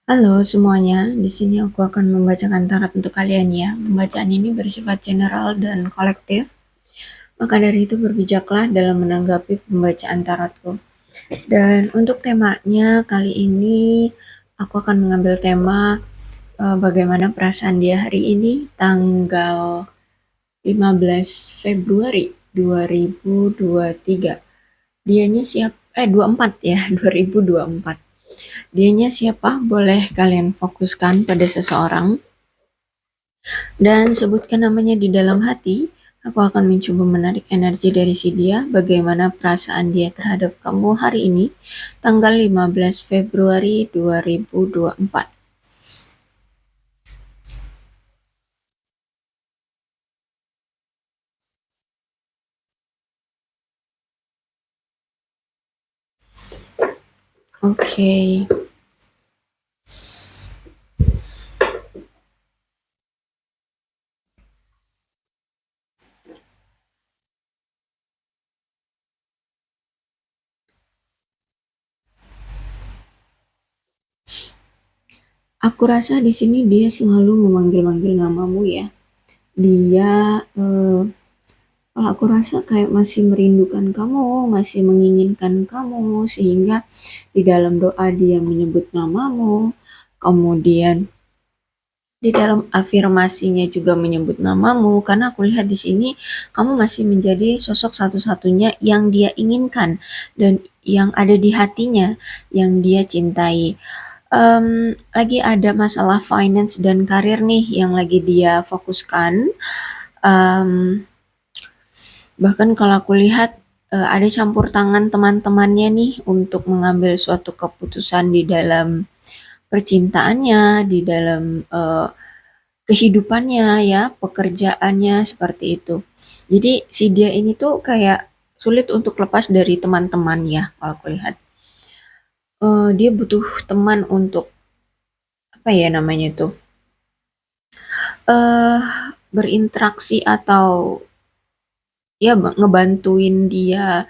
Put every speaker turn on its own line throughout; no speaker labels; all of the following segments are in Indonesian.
Halo semuanya, di sini aku akan membacakan tarot untuk kalian ya. Pembacaan ini bersifat general dan kolektif, maka dari itu berbijaklah dalam menanggapi pembacaan tarotku. Dan untuk temanya kali ini, aku akan mengambil tema bagaimana perasaan dia hari ini, tanggal 15 Februari 2023. Dianya siapa? 24 ya, 2024. Dianya siapa? Boleh kalian fokuskan pada seseorang dan sebutkan namanya di dalam hati. Aku akan mencoba menarik energi dari si dia, bagaimana perasaan dia terhadap kamu hari ini, tanggal 15 Februari 2024. Oke, aku rasa di sini dia selalu memanggil-manggil namamu ya. Dia, kalau aku rasa kayak masih merindukan kamu, masih menginginkan kamu, sehingga di dalam doa dia menyebut namamu, kemudian di dalam afirmasinya juga menyebut namamu, karena aku lihat di sini kamu masih menjadi sosok satu-satunya yang dia inginkan dan yang ada di hatinya, yang dia cintai. Lagi ada masalah finance dan karir nih yang lagi dia fokuskan. Em, Bahkan kalau aku lihat ada campur tangan teman-temannya nih untuk mengambil suatu keputusan di dalam percintaannya, di dalam kehidupannya ya, pekerjaannya seperti itu. Jadi si dia ini tuh kayak sulit untuk lepas dari teman-teman ya kalau aku lihat. Dia butuh teman untuk apa ya namanya tuh? eh Berinteraksi atau ya ngebantuin dia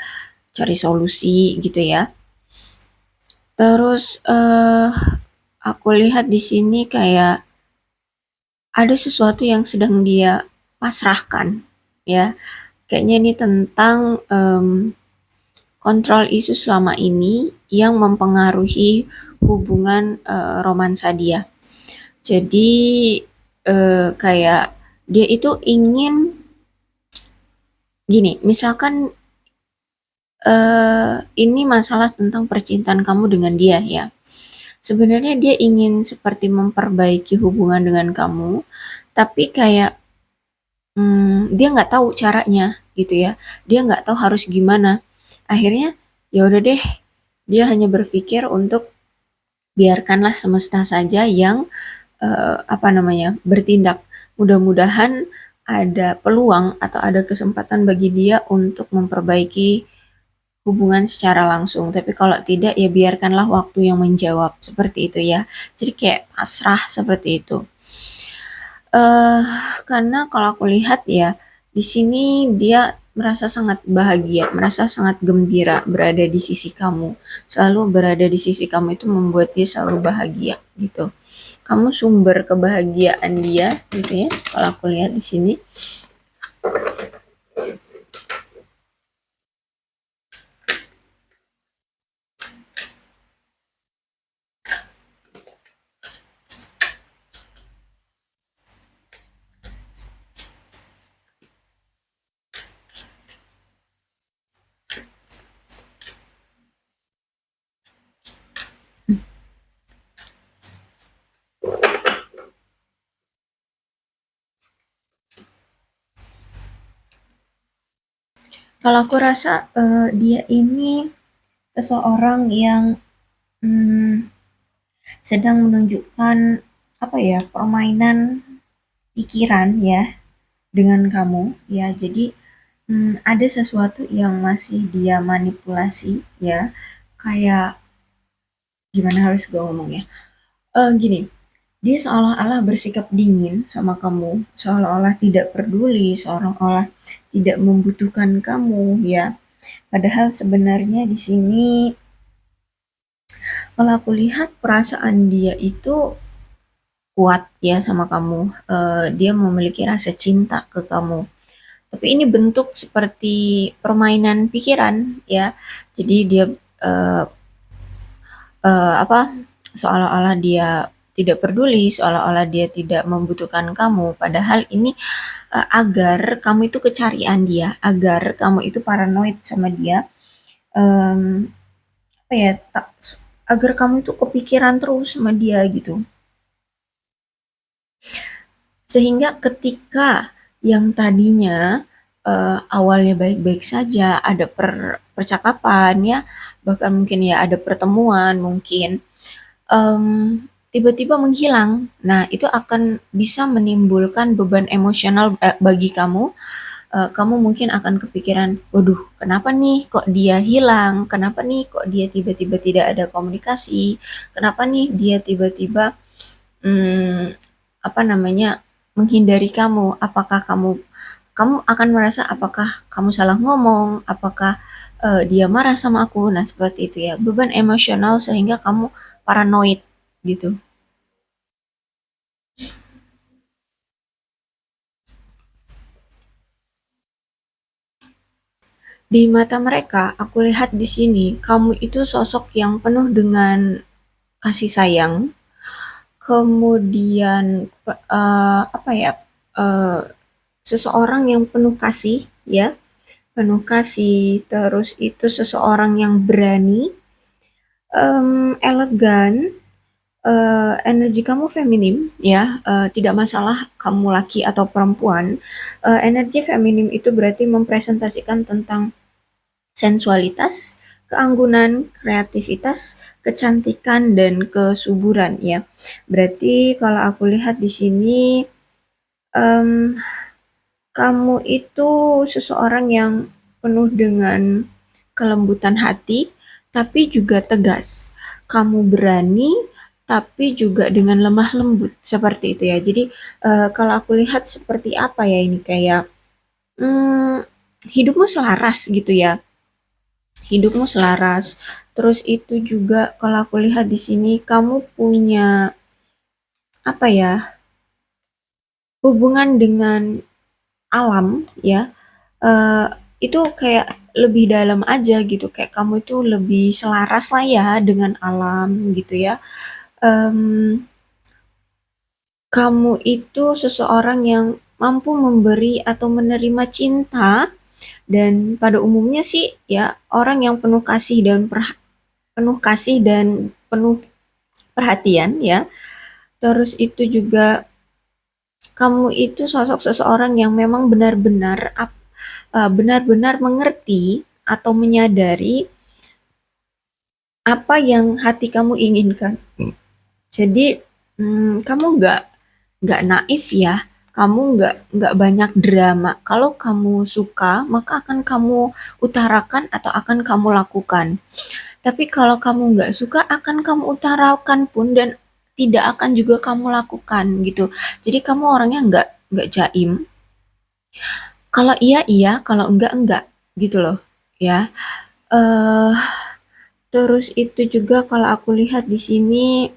cari solusi gitu ya. Terus aku lihat di sini kayak ada sesuatu yang sedang dia pasrahkan ya. Kayaknya ini tentang kontrol isu selama ini yang mempengaruhi hubungan romansa dia. Jadi kayak dia itu ingin gini, misalkan ini masalah tentang percintaan kamu dengan dia ya. Sebenarnya dia ingin seperti memperbaiki hubungan dengan kamu, tapi kayak dia nggak tahu caranya gitu ya. Dia nggak tahu harus gimana. Akhirnya ya udah deh, dia hanya berpikir untuk biarkanlah semesta saja yang apa namanya bertindak. Mudah-mudahan ada peluang atau ada kesempatan bagi dia untuk memperbaiki hubungan secara langsung. Tapi kalau tidak ya biarkanlah waktu yang menjawab seperti itu ya. Jadi kayak pasrah seperti itu. eh Karena kalau aku lihat ya di sini dia merasa sangat bahagia, merasa sangat gembira berada di sisi kamu. Selalu berada di sisi kamu itu membuat dia selalu bahagia gitu. Kamu sumber kebahagiaan dia gitu ya. Kalau aku lihat di sini. Kalau aku rasa dia ini seseorang yang hmm, sedang menunjukkan apa ya permainan pikiran ya dengan kamu ya. Jadi ada sesuatu yang masih dia manipulasi ya, kayak gimana harus gue ngomong ya. Gini, dia seolah-olah bersikap dingin sama kamu, seolah-olah tidak peduli, seolah-olah tidak membutuhkan kamu ya. Padahal sebenarnya di sini Kalau aku lihat perasaan dia itu kuat ya sama kamu, dia memiliki rasa cinta ke kamu. Tapi ini bentuk seperti permainan pikiran ya. Jadi dia eh, apa seolah-olah dia tidak peduli, seolah-olah dia tidak membutuhkan kamu. Padahal ini agar kamu itu kecarian dia, agar kamu itu paranoid sama dia. Em, apa ya? Agar kamu itu kepikiran terus sama dia gitu. Sehingga ketika yang tadinya awalnya baik-baik saja, ada percakapan ya, bahkan mungkin ya ada pertemuan mungkin, tiba-tiba menghilang. Nah, itu akan bisa menimbulkan beban emosional bagi kamu. Kamu mungkin akan kepikiran, waduh, kenapa nih kok dia hilang? Kenapa nih kok dia tiba-tiba tidak ada komunikasi? Kenapa nih dia tiba-tiba hmm, apa namanya menghindari kamu? Apakah kamu kamu akan merasa apakah kamu salah ngomong? Apakah dia marah sama aku? Nah, seperti itu ya. Beban emosional sehingga kamu paranoid gitu. Di mata mereka, aku lihat di sini, kamu itu sosok yang penuh dengan kasih sayang, kemudian apa ya, eh, seseorang yang penuh kasih, ya, penuh kasih, terus itu seseorang yang berani, elegan, energi kamu feminim, ya, tidak masalah kamu laki atau perempuan, energi feminim itu berarti mempresentasikan tentang sensualitas, keanggunan, kreativitas, kecantikan, dan kesuburan ya. Berarti kalau aku lihat di sini em, kamu itu seseorang yang penuh dengan kelembutan hati, tapi juga tegas. Kamu berani, tapi juga dengan lemah lembut seperti itu ya. Jadi kalau aku lihat seperti apa ya ini kayak hmm, hidupmu selaras gitu ya, hidupmu selaras. Terus itu juga kalau aku lihat di sini kamu punya apa ya, hubungan dengan alam ya. eh, itu kayak lebih dalam aja gitu, kayak kamu itu lebih selaras lah ya dengan alam gitu ya. Em, Kamu itu seseorang yang mampu memberi atau menerima cinta, dan pada umumnya sih ya orang yang penuh kasih dan penuh perhatian ya. Terus itu juga kamu itu sosok seseorang yang memang benar-benar mengerti atau menyadari apa yang hati kamu inginkan. Jadi kamu nggak naif ya. Kamu nggak banyak drama. Kalau kamu suka, maka akan kamu utarakan atau akan kamu lakukan. Tapi kalau kamu nggak suka, akan kamu utarakan pun dan tidak akan juga kamu lakukan gitu. Jadi kamu orangnya nggak jaim. Kalau iya iya, kalau enggak gitu loh. Ya. eh Terus itu juga kalau aku lihat di sini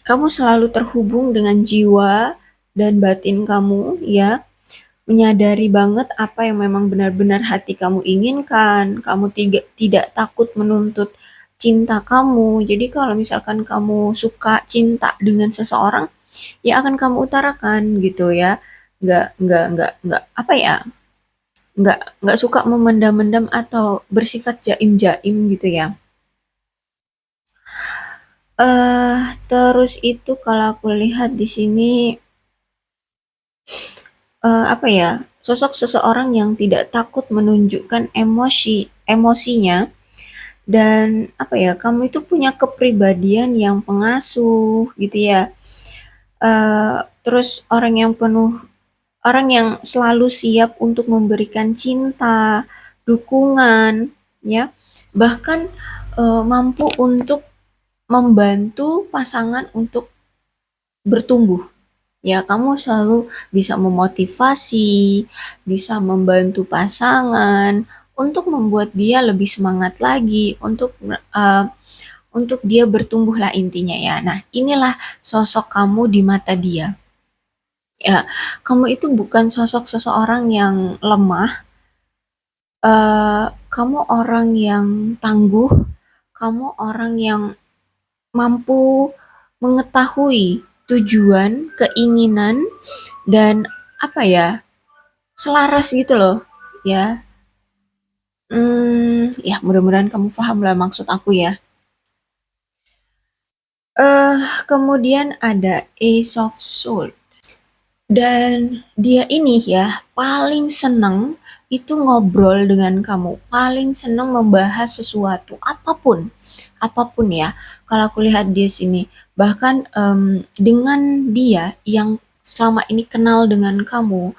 kamu selalu terhubung dengan jiwa dan batin kamu ya, menyadari banget apa yang memang benar-benar hati kamu inginkan. Kamu tidak takut menuntut cinta kamu. Jadi kalau misalkan kamu suka cinta dengan seseorang, ya akan kamu utarakan gitu ya. Nggak apa ya? Nggak suka memendam-mendam atau bersifat jaim-jaim gitu ya. eh Terus itu kalau aku lihat di sini apa ya, sosok seseorang yang tidak takut menunjukkan emosinya, dan apa ya, kamu itu punya kepribadian yang pengasuh gitu ya. Terus orang yang selalu siap untuk memberikan cinta, dukungan ya, bahkan mampu untuk membantu pasangan untuk bertumbuh. Ya, kamu selalu bisa memotivasi, bisa membantu pasangan untuk membuat dia lebih semangat lagi, untuk untuk dia bertumbuh lah intinya ya. Nah, inilah sosok kamu di mata dia. Ya, kamu itu bukan sosok seseorang yang lemah, kamu orang yang tangguh, kamu orang yang mampu mengetahui tujuan, keinginan, dan apa ya, selaras gitu loh, ya. Ya mudah-mudahan kamu paham lah maksud aku ya. Kemudian ada Ace of Swords. Dan dia ini ya paling seneng itu ngobrol dengan kamu, paling seneng membahas sesuatu apapun, apapun ya. Kalau aku lihat dia sini, bahkan dengan dia yang selama ini kenal dengan kamu,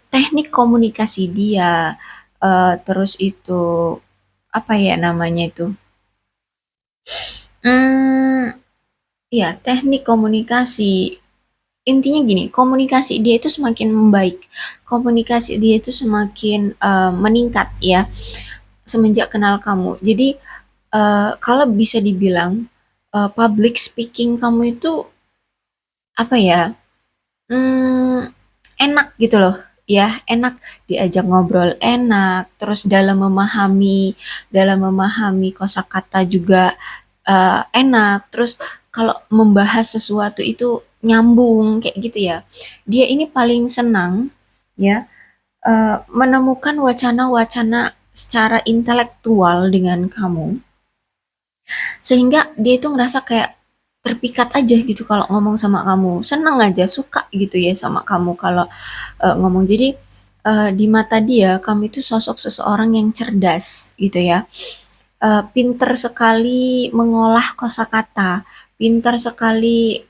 teknik komunikasi dia, terus itu apa ya namanya itu? Hmm, ya teknik komunikasi. Intinya gini, komunikasi dia itu semakin membaik, komunikasi dia itu semakin meningkat ya semenjak kenal kamu. Jadi kalau bisa dibilang public speaking kamu itu apa ya, hmm, enak gitu loh, ya enak diajak ngobrol enak, terus dalam memahami kosakata juga enak, terus kalau membahas sesuatu itu nyambung kayak gitu ya. Dia ini paling senang ya menemukan wacana-wacana secara intelektual dengan kamu, sehingga dia itu ngerasa kayak terpikat aja gitu kalau ngomong sama kamu, seneng aja, suka gitu ya sama kamu kalau ngomong. Jadi di mata dia kamu itu sosok seseorang yang cerdas gitu ya, pinter sekali mengolah kosakata, pinter sekali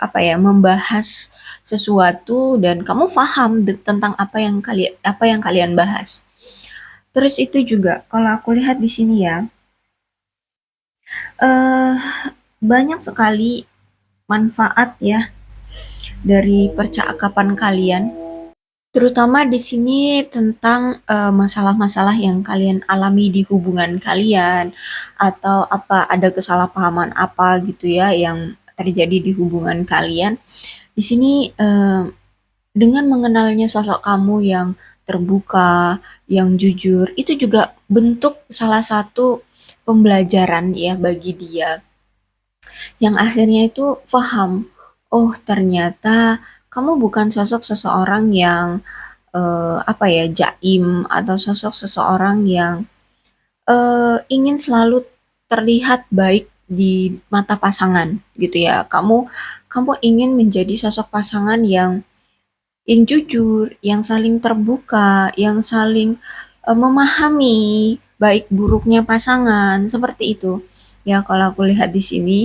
apa ya membahas sesuatu dan kamu paham tentang apa yang kalian bahas. Terus itu juga kalau aku lihat di sini ya, eh banyak sekali manfaat ya dari percakapan kalian. Terutama di sini tentang masalah-masalah yang kalian alami di hubungan kalian atau apa ada kesalahpahaman apa gitu ya yang terjadi di hubungan kalian. Di sini dengan mengenalnya sosok kamu yang terbuka, yang jujur, itu juga bentuk salah satu pembelajaran ya bagi dia yang akhirnya itu paham, oh ternyata kamu bukan sosok seseorang yang apa ya jaim atau sosok seseorang yang ingin selalu terlihat baik di mata pasangan gitu ya. Kamu ingin menjadi sosok pasangan yang jujur, yang saling terbuka, yang saling memahami baik buruknya pasangan, seperti itu. Ya, kalau aku lihat di sini,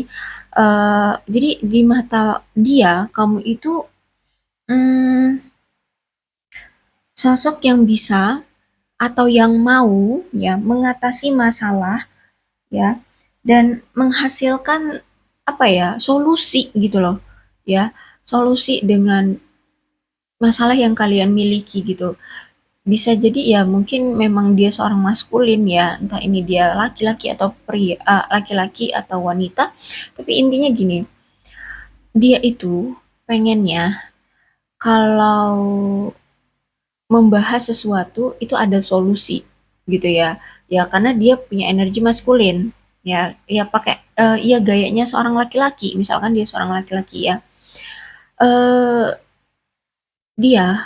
jadi di mata dia, kamu itu mm, sosok yang bisa atau yang mau ya mengatasi masalah ya dan menghasilkan apa ya solusi gitu loh ya, solusi dengan masalah yang kalian miliki gitu. Bisa jadi ya mungkin memang dia seorang maskulin ya, entah ini dia laki-laki atau pria, laki-laki atau wanita, tapi intinya gini, dia itu pengennya kalau membahas sesuatu itu ada solusi gitu ya. Ya karena dia punya energi maskulin. Ya, ya pakai ya gayanya seorang laki-laki. Misalkan dia seorang laki-laki ya. Eh dia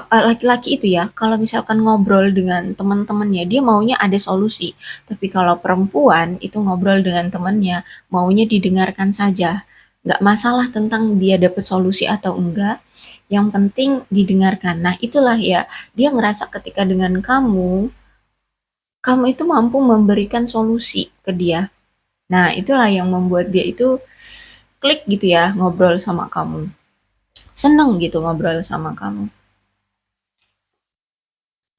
laki-laki itu ya, kalau misalkan ngobrol dengan teman-temannya, dia maunya ada solusi. Tapi kalau perempuan itu ngobrol dengan temannya, maunya didengarkan saja. Nggak masalah tentang dia dapat solusi atau enggak, yang penting didengarkan. Nah, itulah ya, dia ngerasa ketika dengan kamu itu mampu memberikan solusi ke dia. Nah, itulah yang membuat dia itu klik gitu ya, ngobrol sama kamu. Seneng gitu ngobrol sama kamu.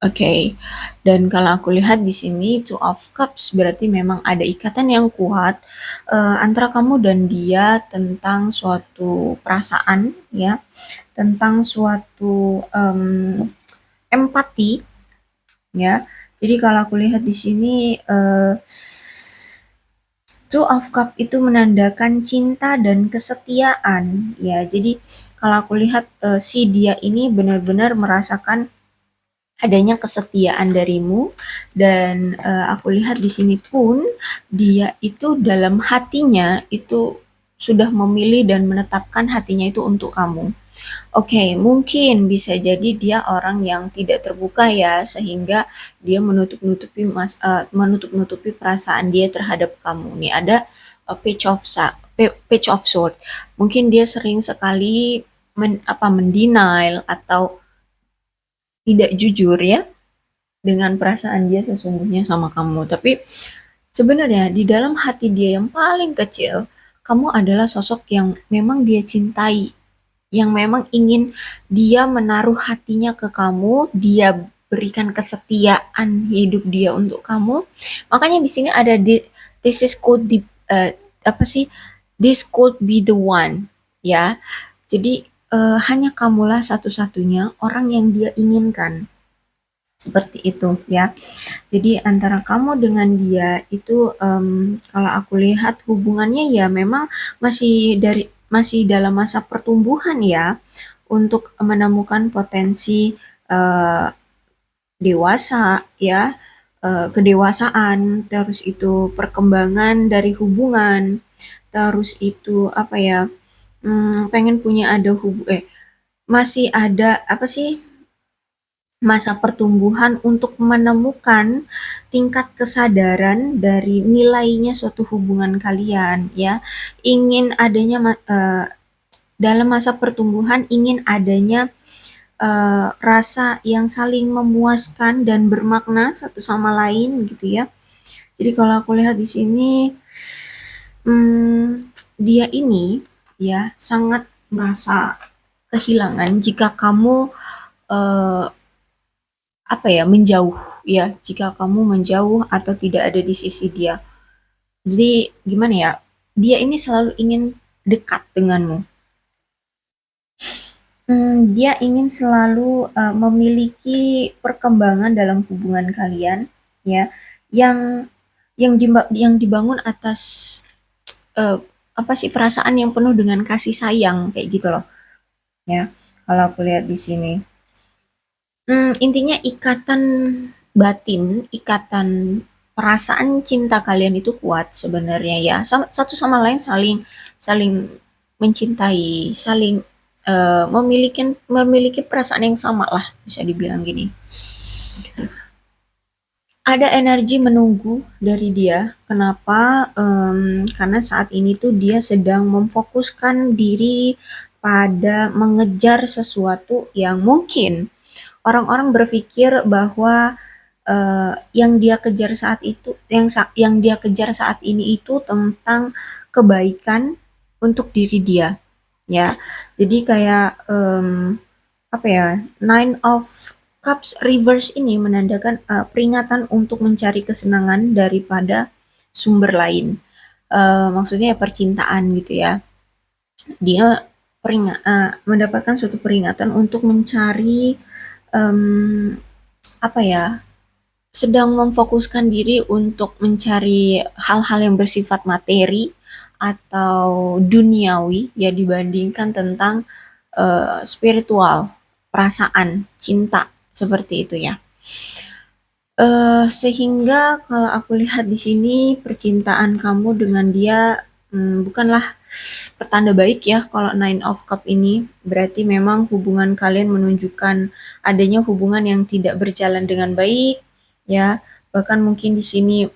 Oke, dan kalau aku lihat di sini Two of Cups berarti memang ada ikatan yang kuat antara kamu dan dia tentang suatu perasaan ya, tentang suatu empati ya. Jadi kalau aku lihat di sini Two of Cup itu menandakan cinta dan kesetiaan ya. Jadi kalau aku lihat si dia ini benar-benar merasakan adanya kesetiaan darimu dan aku lihat di sini pun dia itu dalam hatinya itu sudah memilih dan menetapkan hatinya itu untuk kamu. Oke, mungkin bisa jadi dia orang yang tidak terbuka ya, sehingga dia menutup-nutupi perasaan dia terhadap kamu. Nih ada page of sword. Mungkin dia sering sekali mendenial atau tidak jujur ya dengan perasaan dia sesungguhnya sama kamu. Tapi sebenarnya di dalam hati dia yang paling kecil, kamu adalah sosok yang memang dia cintai, yang memang ingin dia menaruh hatinya ke kamu, dia berikan kesetiaan hidup dia untuk kamu. Makanya di sini ada this is could be apa sih? This could be the one, ya. Jadi hanya kamulah satu-satunya orang yang dia inginkan. Seperti itu ya. Jadi antara kamu dengan dia itu kalau aku lihat hubungannya ya memang masih dalam masa pertumbuhan ya untuk menemukan potensi eh, dewasa ya, kedewasaan, terus itu perkembangan dari hubungan, terus itu apa ya, pengen punya ada masih ada apa sih, masa pertumbuhan untuk menemukan tingkat kesadaran dari nilainya suatu hubungan kalian ya. Ingin adanya dalam masa pertumbuhan ingin adanya rasa yang saling memuaskan dan bermakna satu sama lain gitu ya. Jadi kalau aku lihat di sini dia ini ya sangat merasa kehilangan jika kamu eh, apa ya menjauh ya, jika kamu menjauh atau tidak ada di sisi dia. Jadi gimana ya, dia ini selalu ingin dekat denganmu. Dia ingin selalu memiliki perkembangan dalam hubungan kalian ya, yang yang dibangun atas eh, apa sih, perasaan yang penuh dengan kasih sayang kayak gitu loh ya. Kalau aku lihat di sini. Intinya ikatan batin, ikatan perasaan cinta kalian itu kuat sebenarnya ya. Satu sama lain saling saling mencintai, saling memiliki perasaan yang sama lah, bisa dibilang gini. Ada energi menunggu dari dia. Kenapa? Karena saat ini tuh dia sedang memfokuskan diri pada mengejar sesuatu yang mungkin orang-orang berpikir bahwa yang dia kejar saat itu, yang dia kejar saat ini itu tentang kebaikan untuk diri dia, ya. Jadi kayak apa ya, Nine of Cups reverse ini menandakan peringatan untuk mencari kesenangan daripada sumber lain. Maksudnya ya percintaan gitu ya. Dia mendapatkan suatu peringatan untuk mencari em, apa ya, sedang memfokuskan diri untuk mencari hal-hal yang bersifat materi atau duniawi ya dibandingkan tentang spiritual, perasaan, cinta seperti itu ya. Sehingga kalau aku lihat di sini percintaan kamu dengan dia bukanlah pertanda baik ya. Kalau Nine of Cup ini berarti memang hubungan kalian menunjukkan adanya hubungan yang tidak berjalan dengan baik ya. Bahkan mungkin di sini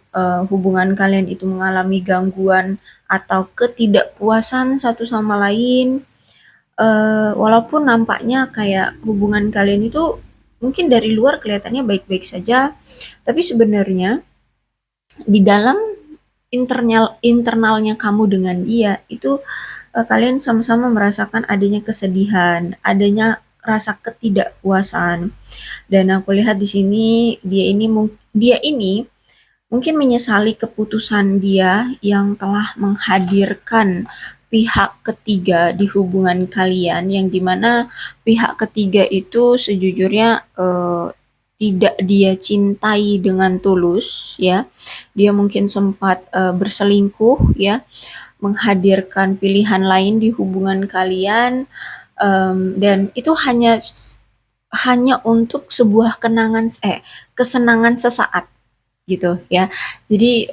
hubungan kalian itu mengalami gangguan atau ketidakpuasan satu sama lain. Walaupun nampaknya kayak hubungan kalian itu mungkin dari luar kelihatannya baik-baik saja, tapi sebenarnya di dalam internalnya kamu dengan dia itu kalian sama-sama merasakan adanya kesedihan, adanya rasa ketidakpuasan. Dan aku lihat di sini dia ini mungkin menyesali keputusan dia yang telah menghadirkan pihak ketiga di hubungan kalian, yang dimana pihak ketiga itu sejujurnya tidak dia cintai dengan tulus ya. Dia mungkin sempat berselingkuh ya, menghadirkan pilihan lain di hubungan kalian, dan itu hanya untuk sebuah kesenangan sesaat gitu ya. Jadi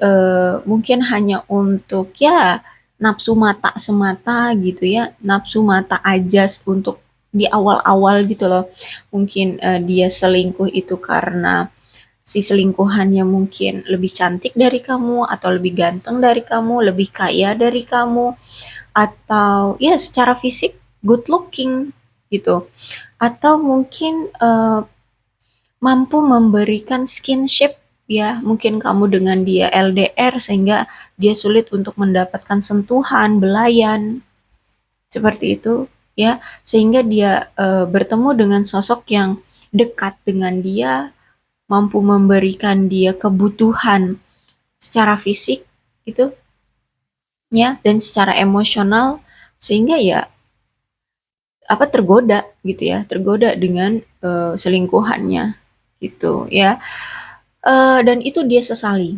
mungkin hanya untuk ya nafsu mata semata gitu ya, nafsu mata aja untuk di awal-awal gitu loh. Mungkin dia selingkuh itu karena si selingkuhannya mungkin lebih cantik dari kamu, atau lebih ganteng dari kamu, lebih kaya dari kamu, atau ya secara fisik good looking gitu, atau mungkin mampu memberikan skinship ya, mungkin kamu dengan dia LDR sehingga dia sulit untuk mendapatkan sentuhan, belayan, seperti itu ya, sehingga dia bertemu dengan sosok yang dekat dengan dia, mampu memberikan dia kebutuhan secara fisik gitu ya, dan secara emosional, sehingga ya tergoda gitu ya, tergoda dengan selingkuhannya gitu ya. Dan itu dia sesali,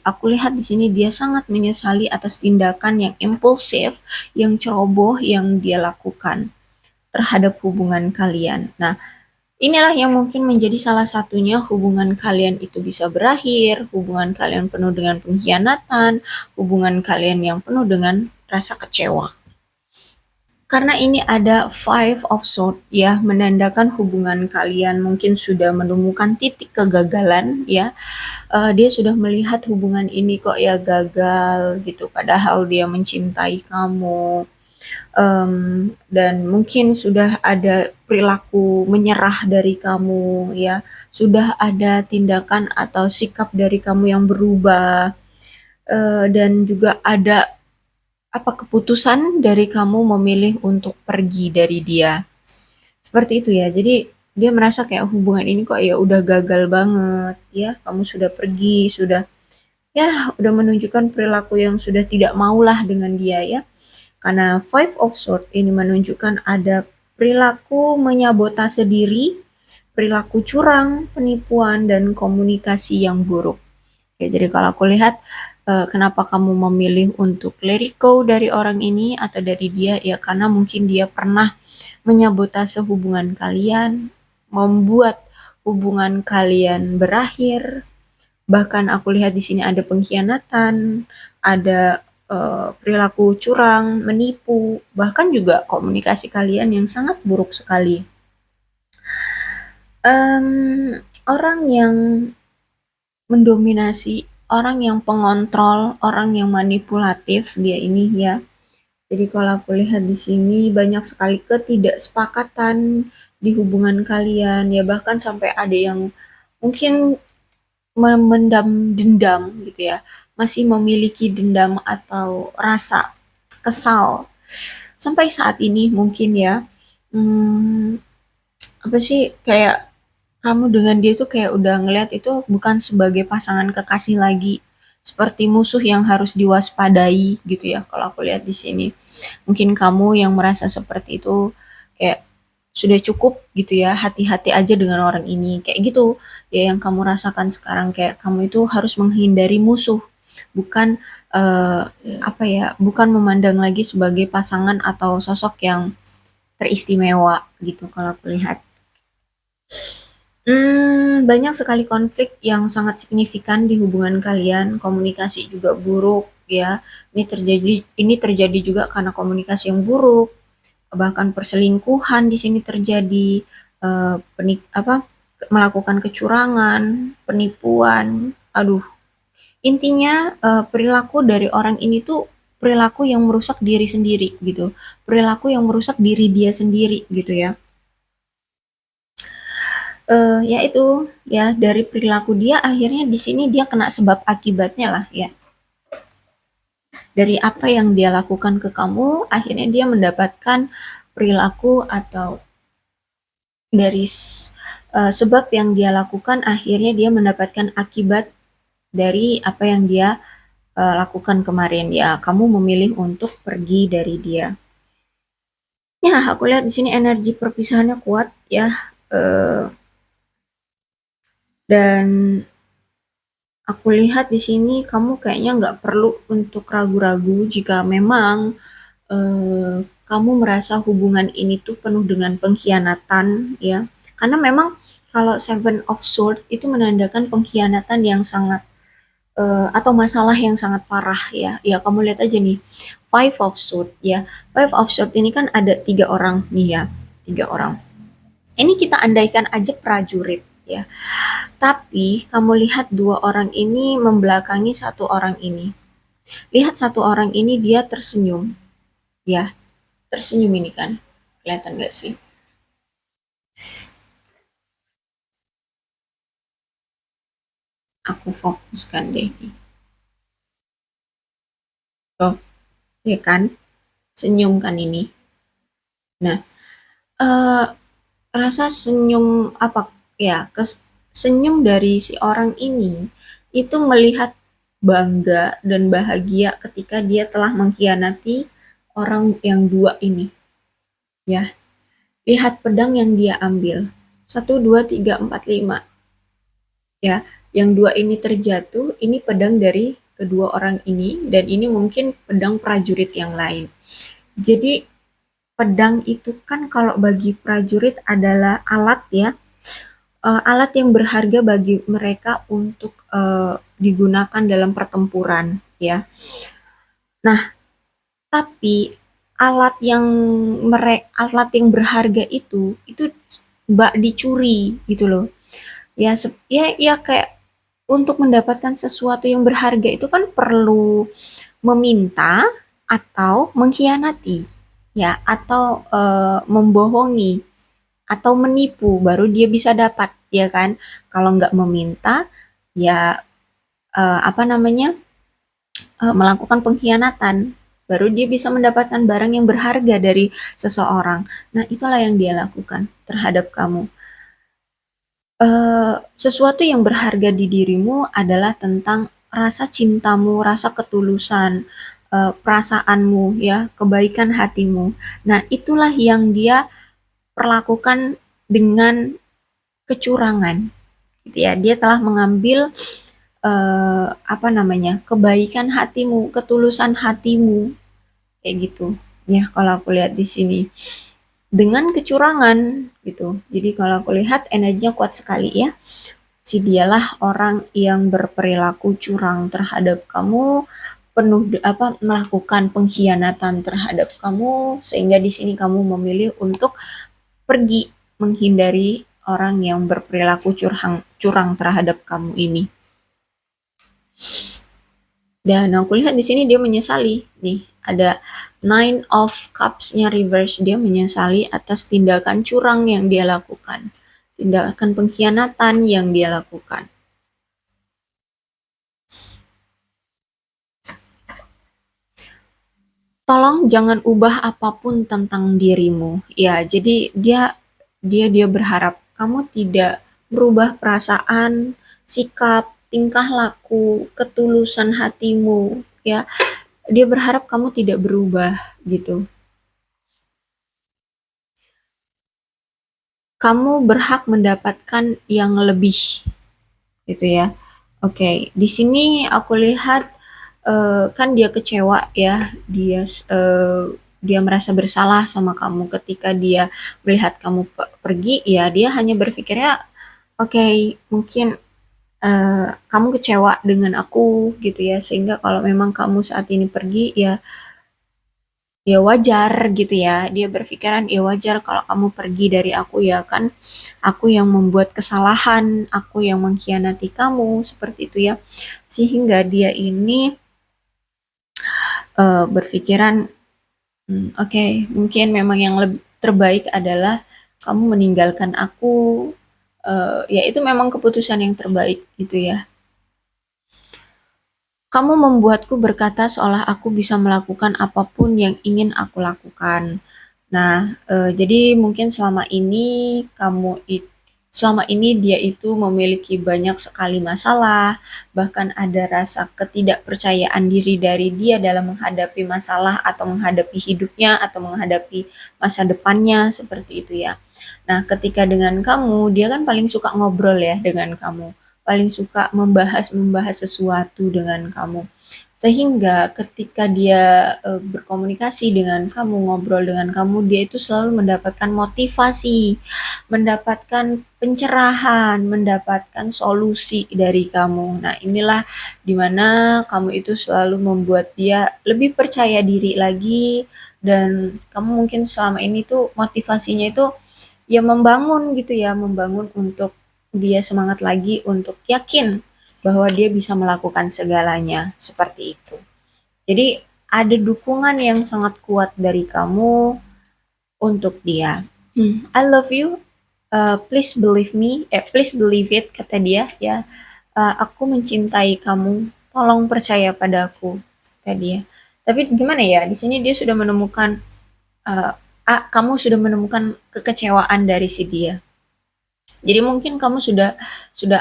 aku lihat di sini dia sangat menyesali atas tindakan yang impulsif, yang ceroboh yang dia lakukan terhadap hubungan kalian. Nah, inilah yang mungkin menjadi salah satunya hubungan kalian itu bisa berakhir, hubungan kalian penuh dengan pengkhianatan, hubungan kalian yang penuh dengan rasa kecewa. Karena ini ada Five of Swords ya, menandakan hubungan kalian mungkin sudah menemukan titik kegagalan ya. Dia sudah melihat hubungan ini kok ya gagal gitu, padahal dia mencintai kamu. Dan mungkin sudah ada perilaku menyerah dari kamu ya, sudah ada tindakan atau sikap dari kamu yang berubah, dan juga ada keputusan dari kamu memilih untuk pergi dari dia. Seperti itu ya. Jadi dia merasa kayak hubungan ini kok ya udah gagal banget ya. Kamu sudah pergi, udah menunjukkan perilaku yang sudah tidak maulah dengan dia ya. Karena Five of Swords ini menunjukkan ada perilaku menyabotase diri, perilaku curang, penipuan, dan komunikasi yang buruk. Oke, jadi kalau aku lihat kenapa kamu memilih untuk let it go dari orang ini atau dari dia, ya karena mungkin dia pernah menyabotase hubungan kalian, membuat hubungan kalian berakhir. Bahkan aku lihat di sini ada pengkhianatan, ada perilaku curang, menipu, bahkan juga komunikasi kalian yang sangat buruk sekali. Orang yang mendominasi, orang yang pengontrol, orang yang manipulatif dia ini ya. Jadi kalau aku lihat di sini banyak sekali ketidaksepakatan di hubungan kalian ya, bahkan sampai ada yang mungkin memendam dendam gitu ya, masih memiliki dendam atau rasa kesal sampai saat ini mungkin ya. Hmm, apa sih, kayak kamu dengan dia tuh kayak udah ngelihat itu bukan sebagai pasangan kekasih lagi, seperti musuh yang harus diwaspadai gitu ya. Kalau aku lihat di sini, mungkin kamu yang merasa seperti itu, kayak sudah cukup gitu ya, hati-hati aja dengan orang ini, kayak gitu ya yang kamu rasakan sekarang. Kayak kamu itu harus menghindari musuh, bukan bukan memandang lagi sebagai pasangan atau sosok yang teristimewa gitu kalau aku lihat. Banyak sekali konflik yang sangat signifikan di hubungan kalian, komunikasi juga buruk ya. Ini terjadi juga karena komunikasi yang buruk, bahkan perselingkuhan di sini terjadi, melakukan kecurangan, penipuan. Aduh, intinya perilaku dari orang ini tuh perilaku yang merusak diri sendiri gitu, perilaku yang merusak diri dia sendiri gitu ya. Ya itu ya, dari perilaku dia akhirnya di sini dia kena sebab akibatnya lah ya. Dari apa yang dia lakukan ke kamu, akhirnya dia mendapatkan perilaku, atau dari sebab yang dia lakukan akhirnya dia mendapatkan akibat dari apa yang dia lakukan kemarin ya. Kamu memilih untuk pergi dari dia. Ya, aku lihat di sini energi perpisahannya kuat ya. Dan aku lihat di sini kamu kayaknya nggak perlu untuk ragu-ragu jika memang kamu merasa hubungan ini tuh penuh dengan pengkhianatan, ya. Karena memang kalau Seven of Swords itu menandakan pengkhianatan yang sangat atau masalah yang sangat parah, ya. Ya kamu lihat aja nih, Five of Swords, ya. Five of Swords ini kan ada tiga orang nih, ya, tiga orang. Ini kita andaikan aja prajurit, ya. Tapi kamu lihat dua orang ini membelakangi satu orang ini. Lihat satu orang ini dia tersenyum, ya. Tersenyum ini kan. Kelihatan gak sih? Aku fokuskan deh nih. Tuh, ya kan? Senyum kan ini. Nah, eh, rasa senyum apa ya? Senyum dari si orang ini itu melihat bangga dan bahagia ketika dia telah mengkhianati orang yang dua ini, ya. Lihat pedang yang dia ambil. Satu, dua, tiga, empat, lima. Ya, yang dua ini terjatuh, ini pedang dari kedua orang ini, dan ini mungkin pedang prajurit yang lain. Jadi, pedang itu kan kalau bagi prajurit adalah alat, ya, alat yang berharga bagi mereka untuk digunakan dalam pertempuran, ya. Nah, tapi alat yang berharga itu mbak dicuri gitu loh. Ya, ya, ya kayak untuk mendapatkan sesuatu yang berharga itu kan perlu meminta atau mengkhianati, ya, atau membohongi atau menipu baru dia bisa dapat, ya kan? Kalau nggak meminta, ya apa namanya melakukan pengkhianatan, baru dia bisa mendapatkan barang yang berharga dari seseorang. Nah, itulah yang dia lakukan terhadap kamu. Sesuatu yang berharga di dirimu adalah tentang rasa cintamu, rasa ketulusan, perasaanmu, ya, kebaikan hatimu. Nah, itulah yang dia perlakukan dengan kecurangan, gitu ya. Dia telah mengambil apa namanya kebaikan hatimu, ketulusan hatimu, kayak gitu. Ya, kalau aku lihat di sini dengan kecurangan gitu. Jadi kalau aku lihat energinya kuat sekali, ya. Si dialah orang yang berperilaku curang terhadap kamu, penuh apa melakukan pengkhianatan terhadap kamu, sehingga di sini kamu memilih untuk pergi menghindari orang yang berperilaku curang terhadap kamu ini. Dan aku lihat di sini dia menyesali. Nih, ada Nine of Cups-nya reverse. Dia menyesali atas tindakan curang yang dia lakukan. Tindakan pengkhianatan yang dia lakukan. Tolong jangan ubah apapun tentang dirimu. Ya, jadi dia berharap kamu tidak berubah perasaan, sikap, tingkah laku, ketulusan hatimu, ya. Dia berharap kamu tidak berubah gitu. Kamu berhak mendapatkan yang lebih gitu ya. Oke, di sini aku lihat kan dia kecewa, ya. Dia merasa bersalah sama kamu ketika dia melihat kamu pergi, ya. Dia hanya berpikirnya, oke, mungkin kamu kecewa dengan aku gitu ya, sehingga kalau memang kamu saat ini pergi, ya, ya wajar gitu ya. Dia berpikiran ya wajar kalau kamu pergi dari aku, ya kan aku yang membuat kesalahan, aku yang mengkhianati kamu, seperti itu ya. Sehingga dia ini berpikiran, oke, mungkin memang yang lebih terbaik adalah kamu meninggalkan aku. Ya itu memang keputusan yang terbaik gitu ya. Kamu membuatku berkata seolah aku bisa melakukan apapun yang ingin aku lakukan. Nah, jadi mungkin selama ini kamu selama ini dia itu memiliki banyak sekali masalah, bahkan ada rasa ketidakpercayaan diri dari dia dalam menghadapi masalah atau menghadapi hidupnya atau menghadapi masa depannya seperti itu ya. Nah, ketika dengan kamu, dia kan paling suka ngobrol ya dengan kamu, paling suka membahas sesuatu dengan kamu. Sehingga ketika dia berkomunikasi dengan kamu, ngobrol dengan kamu, dia itu selalu mendapatkan motivasi, mendapatkan pencerahan, mendapatkan solusi dari kamu. Nah, inilah dimana kamu itu selalu membuat dia lebih percaya diri lagi, dan kamu mungkin selama ini tuh motivasinya itu ya membangun gitu ya, membangun untuk dia semangat lagi untuk yakin bahwa dia bisa melakukan segalanya seperti itu. Jadi ada dukungan yang sangat kuat dari kamu untuk dia. I love you. Please believe me. Please believe it, kata dia ya. Aku mencintai kamu. Tolong percaya padaku, kata dia. Tapi gimana ya? Di sini dia sudah menemukan, uh, kamu sudah menemukan kekecewaan dari si dia. Jadi mungkin kamu sudah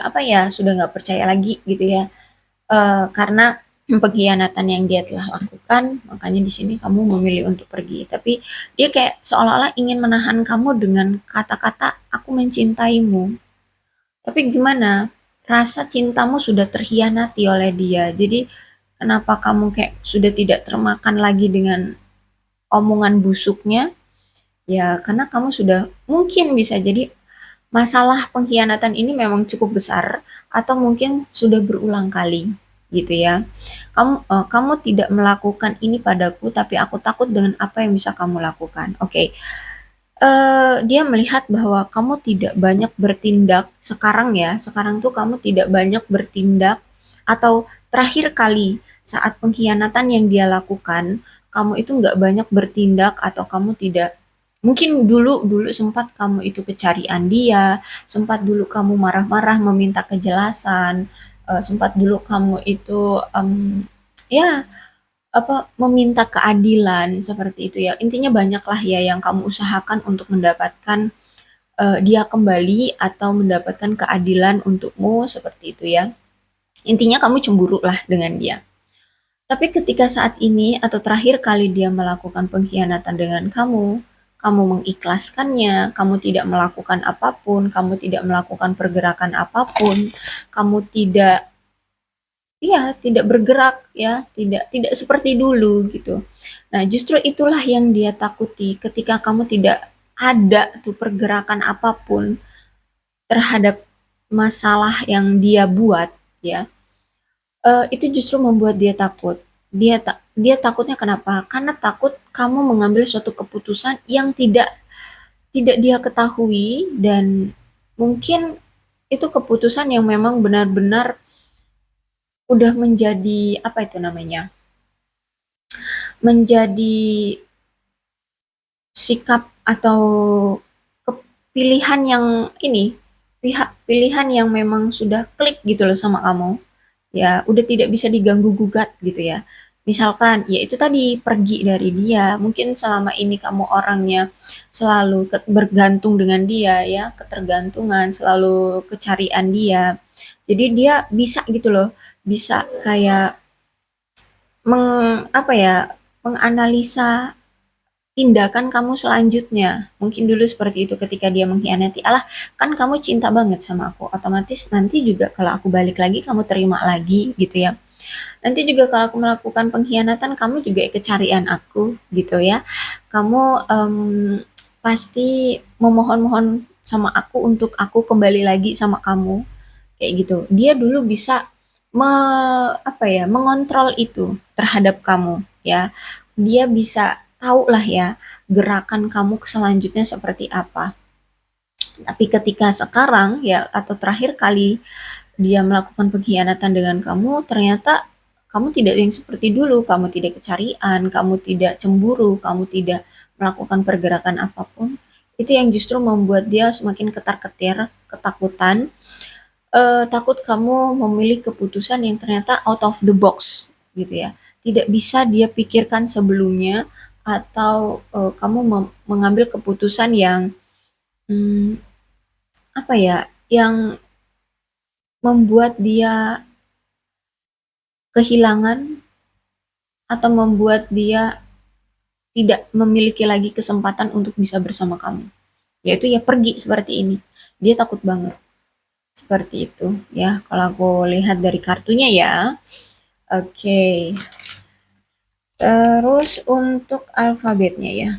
apa ya, sudah nggak percaya lagi gitu ya, karena pengkhianatan yang dia telah lakukan, makanya di sini kamu memilih untuk pergi. Tapi dia kayak seolah-olah ingin menahan kamu dengan kata-kata aku mencintaimu. Tapi gimana? Rasa cintamu sudah terhianati oleh dia. Jadi kenapa kamu kayak sudah tidak termakan lagi dengan omongan busuknya? Ya karena kamu sudah mungkin bisa jadi masalah pengkhianatan ini memang cukup besar atau mungkin sudah berulang kali gitu ya. Kamu tidak melakukan ini padaku, tapi aku takut dengan apa yang bisa kamu lakukan. Oke. Dia melihat bahwa kamu tidak banyak bertindak sekarang ya. Sekarang tuh kamu tidak banyak bertindak, atau terakhir kali saat pengkhianatan yang dia lakukan, kamu itu nggak banyak bertindak, atau kamu tidak, mungkin dulu dulu sempat kamu itu kecarian dia, sempat dulu kamu marah-marah meminta kejelasan, sempat dulu kamu itu ya apa meminta keadilan seperti itu ya. Intinya banyaklah ya yang kamu usahakan untuk mendapatkan dia kembali atau mendapatkan keadilan untukmu seperti itu ya. Intinya kamu cemburu lah dengan dia. Tapi ketika saat ini atau terakhir kali dia melakukan pengkhianatan dengan kamu mengikhlaskannya, kamu tidak melakukan apapun, kamu tidak melakukan pergerakan apapun, kamu tidak, iya, tidak bergerak ya, tidak seperti dulu gitu. Nah, justru itulah yang dia takuti ketika kamu tidak ada tuh pergerakan apapun terhadap masalah yang dia buat ya. Itu justru membuat dia takut. Dia takutnya kenapa? Karena takut kamu mengambil suatu keputusan yang tidak dia ketahui, dan mungkin itu keputusan yang memang benar-benar udah menjadi apa itu namanya? Menjadi sikap atau pilihan yang ini, pilihan yang memang sudah klik gitu loh sama kamu. Ya, udah tidak bisa diganggu gugat gitu ya. Misalkan, ya itu tadi pergi dari dia, mungkin selama ini kamu orangnya selalu bergantung dengan dia ya, ketergantungan, selalu kecarian dia. Jadi dia bisa gitu loh, bisa kayak apa ya, menganalisa tindakan kamu selanjutnya. Mungkin dulu seperti itu ketika dia mengkhianati. Alah, kan kamu cinta banget sama aku. Otomatis nanti juga kalau aku balik lagi, kamu terima lagi gitu ya. Nanti juga kalau aku melakukan pengkhianatan, kamu juga kecarian aku gitu ya. Kamu pasti memohon-mohon sama aku untuk aku kembali lagi sama kamu. Kayak gitu. Dia dulu bisa apa ya, mengontrol itu terhadap kamu ya. Dia bisa tahu lah ya gerakan kamu selanjutnya seperti apa. Tapi ketika sekarang ya, atau terakhir kali dia melakukan pengkhianatan dengan kamu, ternyata kamu tidak yang seperti dulu, kamu tidak kecarian, kamu tidak cemburu, kamu tidak melakukan pergerakan apapun. Itu yang justru membuat dia semakin ketar-ketir, ketakutan, takut kamu memilih keputusan yang ternyata out of the box gitu ya. Tidak bisa dia pikirkan sebelumnya, atau kamu mengambil keputusan yang, mmm, apa ya, yang membuat dia kehilangan atau membuat dia tidak memiliki lagi kesempatan untuk bisa bersama kamu. Yaitu ya pergi seperti ini. Dia takut banget. Seperti itu ya kalau aku lihat dari kartunya ya. Oke. Terus untuk alfabetnya ya.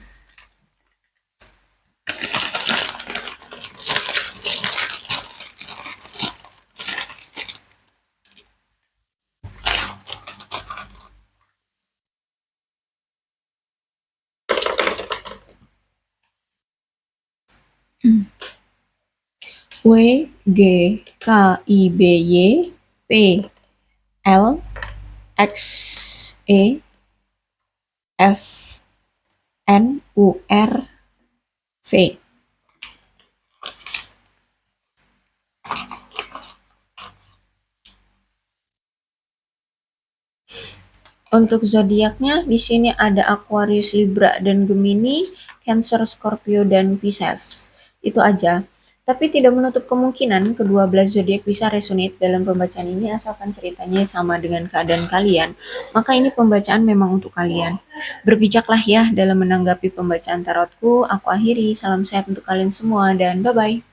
W, G, K, I, B, Y, P, L, X, E, F, N, U, R, V. Untuk zodiaknya di sini ada Aquarius, Libra, dan Gemini, Cancer, Scorpio, dan Pisces. Itu aja. Tapi tidak menutup kemungkinan kedua belas zodiak bisa resonate dalam pembacaan ini asalkan ceritanya sama dengan keadaan kalian. Maka ini pembacaan memang untuk kalian. Berbijaklah ya dalam menanggapi pembacaan tarotku. Aku akhiri. Salam sehat untuk kalian semua dan bye-bye.